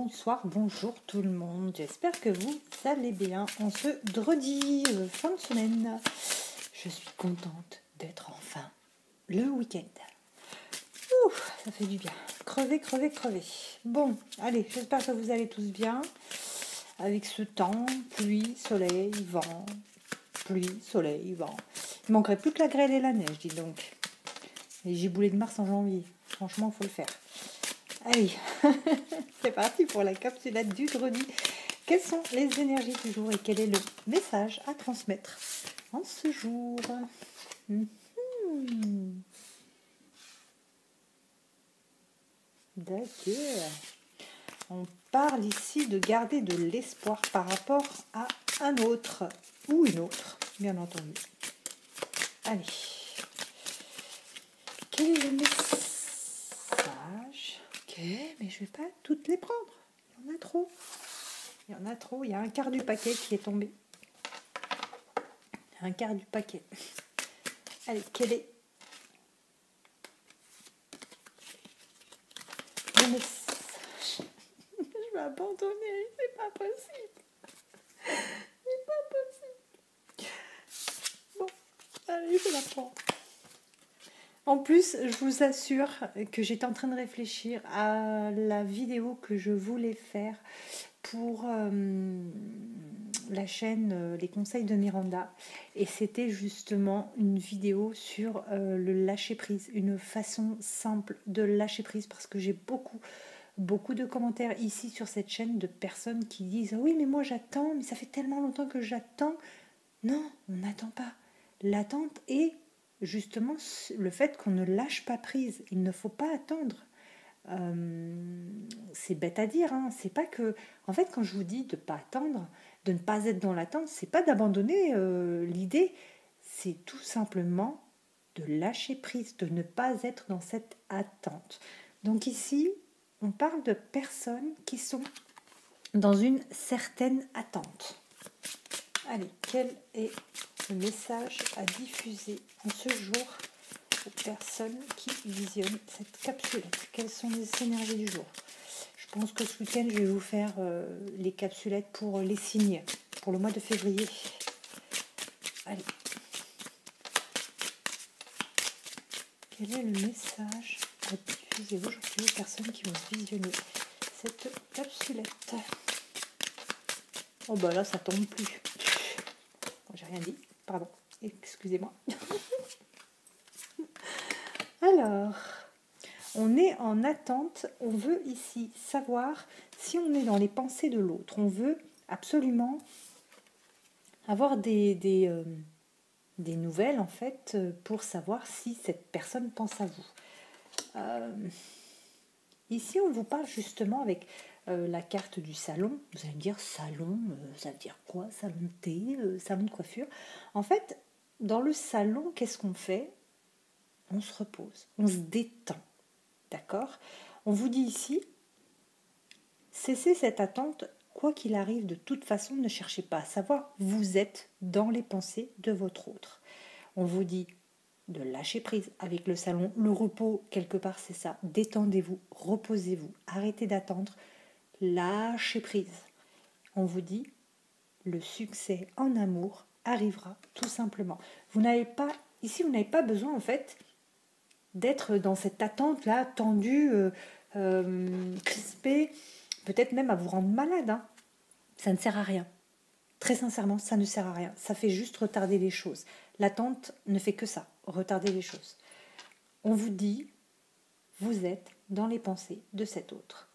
bonsoir, bonjour tout le monde. J'espère que vous allez bien en ce dredi fin de semaine. Je suis contente d'être enfin le week-end. Ouf, ça fait du bien. Crever. Bon, allez, j'espère que vous allez tous bien. Avec ce temps, pluie, soleil, vent. Pluie, soleil, vent. Il manquerait plus que la grêle et la neige, dis donc. Les giboulées de Mars en janvier. Franchement, il faut le faire. Allez, c'est parti pour la capsulette du dredi. Quelles sont les énergies du jour et quel est le message à transmettre en ce jour? D'accord. On parle ici de garder de l'espoir par rapport à un autre ou une autre, bien entendu. Allez. Quel est le message? Ok, mais je ne vais pas toutes les prendre. Il y en a trop. Il y a un quart du paquet qui est tombé. Un quart du paquet. Allez, quel est le message? Je vais abandonner, c'est pas possible. C'est pas possible. Bon, allez, je la prends. En plus, je vous assure que j'étais en train de réfléchir à la vidéo que je voulais faire pour la chaîne Les Conseils de Miranda. Et c'était justement une vidéo sur le lâcher-prise, une façon simple de lâcher prise, parce que j'ai beaucoup de commentaires ici sur cette chaîne de personnes qui disent « Oui, mais moi j'attends, mais ça fait tellement longtemps que j'attends. » Non, on n'attend pas. L'attente est justement le fait qu'on ne lâche pas prise. Il ne faut pas attendre. C'est bête à dire, hein. C'est pas que... En fait, quand je vous dis de ne pas attendre, de ne pas être dans l'attente, c'est pas d'abandonner l'idée, c'est tout simplement de lâcher prise, de ne pas être dans cette attente. Donc ici, on parle de personnes qui sont dans une certaine attente. Allez, quel est le message à diffuser en ce jour aux personnes qui visionnent cette capsulette? Quelles sont les énergies du jour? Je pense que ce week-end, je vais vous faire les capsulettes pour les signes, pour le mois de février. Allez. Quel est le message à diffuser aujourd'hui aux personnes qui vont visionner cette capsulette? Oh bah là, ça tombe plus. J'ai rien dit, pardon, excusez-moi. Alors, on est en attente, on veut ici savoir si on est dans les pensées de l'autre. On veut absolument avoir des nouvelles, en fait, pour savoir si cette personne pense à vous. Ici, on vous parle justement avec la carte du salon. Vous allez me dire, salon, ça veut dire quoi? Salon de thé, salon de coiffure. En fait, dans le salon, qu'est-ce qu'on fait? On se repose, on se détend. D'accord? On vous dit ici, cessez cette attente, quoi qu'il arrive, de toute façon, ne cherchez pas à savoir, vous êtes dans les pensées de votre autre. On vous dit de lâcher prise avec le salon, le repos, quelque part, c'est ça. Détendez-vous, reposez-vous, arrêtez d'attendre, lâchez prise. On vous dit, le succès en amour arrivera tout simplement. Vous n'avez pas besoin, en fait, d'être dans cette attente-là, tendue, crispée, peut-être même à vous rendre malade. Hein. Ça ne sert à rien. Très sincèrement, ça ne sert à rien. Ça fait juste retarder les choses. L'attente ne fait que ça, retarder les choses. On vous dit, vous êtes dans les pensées de cet autre.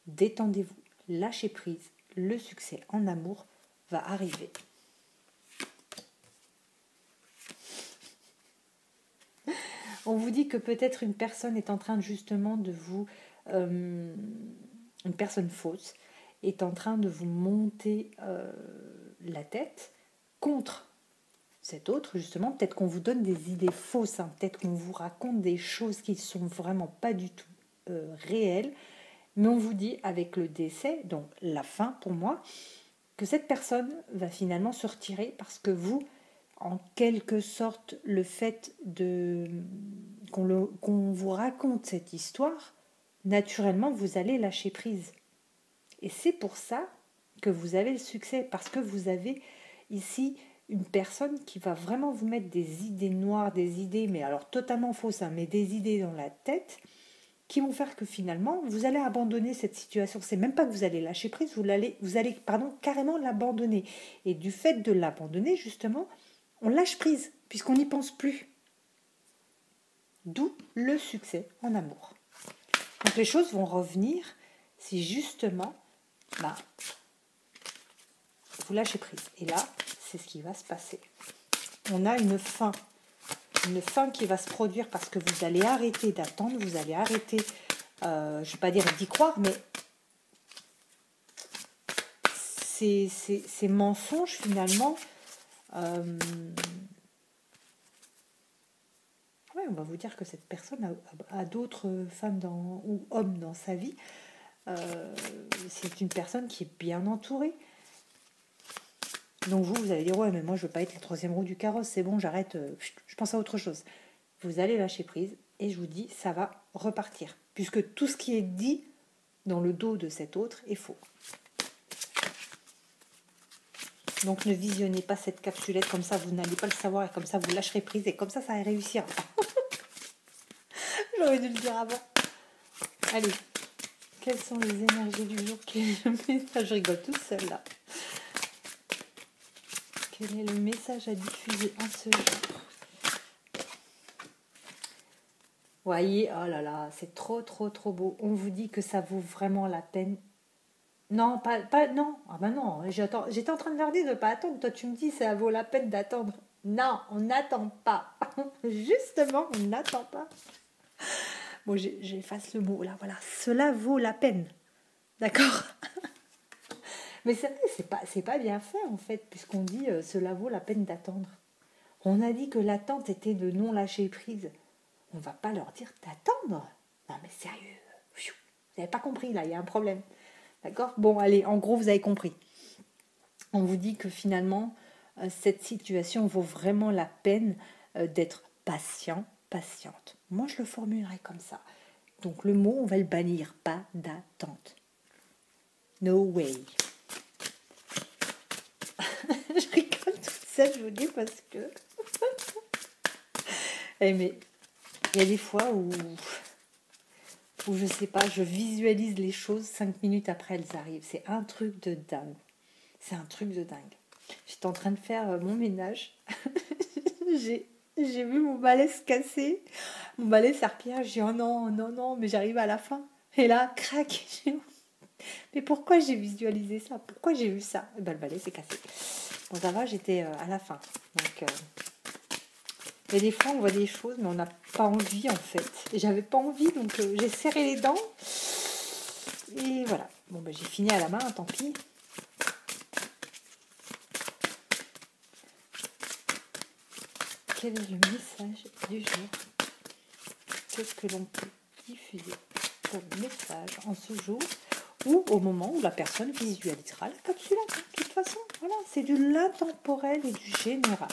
Détendez-vous, lâchez prise, le succès en amour va arriver. On vous dit que peut-être une personne est en train justement de vous... une personne fausse est en train de vous monter la tête contre cet autre, justement. Peut-être qu'on vous donne des idées fausses, hein. Peut-être qu'on vous raconte des choses qui ne sont vraiment pas du tout réelles. Mais on vous dit avec le décès, donc la fin pour moi, que cette personne va finalement se retirer parce que vous... En quelque sorte, le fait qu'on vous raconte cette histoire, naturellement, vous allez lâcher prise. Et c'est pour ça que vous avez le succès, parce que vous avez ici une personne qui va vraiment vous mettre des idées noires, des idées, mais alors totalement fausses, hein, mais des idées dans la tête qui vont faire que finalement, vous allez abandonner cette situation. C'est même pas que vous allez lâcher prise, vous allez carrément l'abandonner. Et du fait de l'abandonner, justement, on lâche prise, puisqu'on n'y pense plus. D'où le succès en amour. Donc les choses vont revenir si justement, vous lâchez prise. Et là, c'est ce qui va se passer. On a une fin qui va se produire parce que vous allez arrêter d'attendre, vous allez arrêter, je ne vais pas dire d'y croire, mais ces mensonges finalement, on va vous dire que cette personne a d'autres femmes ou hommes dans sa vie. C'est une personne qui est bien entourée. Donc vous allez dire, ouais, mais moi je veux pas être la troisième roue du carrosse, c'est bon, j'arrête, je pense à autre chose. Vous allez lâcher prise et je vous dis, ça va repartir. Puisque tout ce qui est dit dans le dos de cet autre est faux. Donc ne visionnez pas cette capsulette, comme ça vous n'allez pas le savoir et comme ça vous lâcherez prise et comme ça va réussir. J'aurais dû le dire avant. Allez, quelles sont les énergies du jour? Je rigole toute seule là. Quel est le message à diffuser en ce jour? Voyez, oh là là, c'est trop beau. On vous dit que ça vaut vraiment la peine. Non, non. Ah ben non, j'étais en train de leur dire de ne pas attendre. Toi, tu me dis ça vaut la peine d'attendre. Non, on n'attend pas. Justement, on n'attend pas. Bon, j'efface le mot là, voilà. Cela vaut la peine. D'accord? Mais c'est vrai, c'est pas bien fait en fait, puisqu'on dit cela vaut la peine d'attendre. On a dit que l'attente était de non lâcher prise. On va pas leur dire d'attendre. Non mais sérieux, vous n'avez pas compris là, il y a un problème. D'accord? Bon, allez, en gros, vous avez compris. On vous dit que finalement, cette situation vaut vraiment la peine d'être patient, patiente. Moi, je le formulerai comme ça. Donc, le mot, on va le bannir. Pas d'attente. No way. Je rigole toute seule, je vous dis, parce que... mais il y a des fois où je sais pas, je visualise les choses 5 minutes après elles arrivent. C'est un truc de dingue. C'est un truc de dingue. J'étais en train de faire mon ménage. j'ai vu mon balai se casser. Mon balai serpillère. J'ai dit oh non, mais j'arrive à la fin. Et là, crac. Mais pourquoi j'ai visualisé ça? Pourquoi j'ai vu ça? Et ben, le balai s'est cassé. Bon, ça va, j'étais à la fin. Donc... Et des fois, on voit des choses, mais on n'a pas envie, en fait. Et j'avais pas envie, donc j'ai serré les dents. Et voilà. Bon, ben, j'ai fini à la main, tant pis. Quel est le message du jour? Qu'est-ce que l'on peut diffuser comme message en ce jour ou au moment où la personne visualisera la capsulette? De toute façon, voilà, c'est de l'intemporel et du général.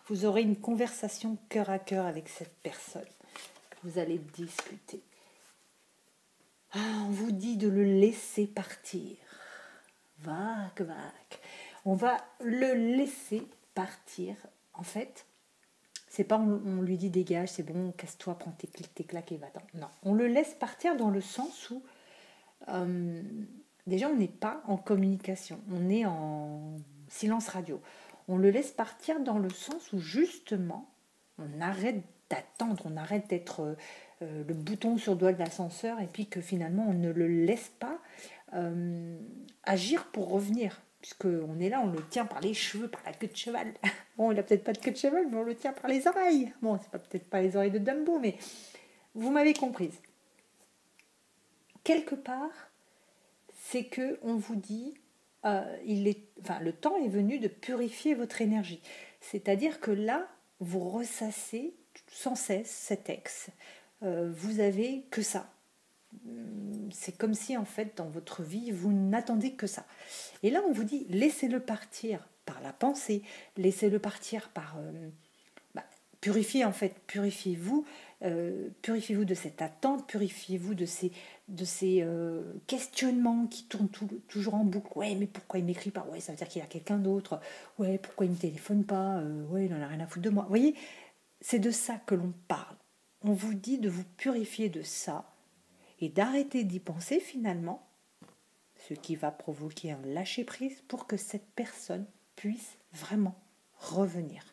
Vous aurez une conversation cœur à cœur avec cette personne. Vous allez discuter. On vous dit de le laisser partir. Vague. On va le laisser partir. En fait, c'est pas on lui dit dégage, c'est bon, casse-toi, prends tes claques et va-t'en. Non, on le laisse partir dans le sens où déjà on n'est pas en communication, on est en silence radio. On le laisse partir dans le sens où justement on arrête d'attendre, on arrête d'être le bouton sur le doigt de l'ascenseur et puis que finalement on ne le laisse pas agir pour revenir. Puisqu'on est là, on le tient par les cheveux, par la queue de cheval. Bon, il n'a peut-être pas de queue de cheval, mais on le tient par les oreilles. Bon, c'est peut-être pas les oreilles de Dumbo, mais vous m'avez comprise. Quelque part, c'est que on vous dit, le temps est venu de purifier votre énergie. C'est-à-dire que là, vous ressassez sans cesse cet ex. Vous avez que ça. C'est comme si en fait dans votre vie vous n'attendez que ça. Et là on vous dit laissez-le partir par la pensée, laissez-le partir par purifiez-vous, Purifiez-vous de cette attente, purifiez-vous de ces questionnements qui tournent toujours en boucle. Ouais, mais pourquoi il m'écrit pas? Ouais, ça veut dire qu'il y a quelqu'un d'autre. Ouais, pourquoi il me téléphone pas? Ouais, il en a rien à foutre de moi. Vous voyez, c'est de ça que l'on parle. On vous dit de vous purifier de ça et d'arrêter d'y penser finalement, ce qui va provoquer un lâcher-prise pour que cette personne puisse vraiment revenir.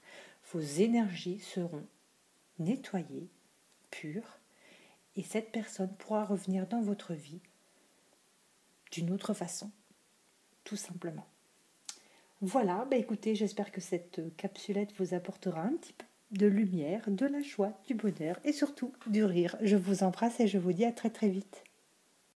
Vos énergies seront nettoyées, pures, et cette personne pourra revenir dans votre vie d'une autre façon, tout simplement. Voilà, écoutez, j'espère que cette capsulette vous apportera un petit peu de lumière, de la joie, du bonheur et surtout du rire. Je vous embrasse et je vous dis à très très vite.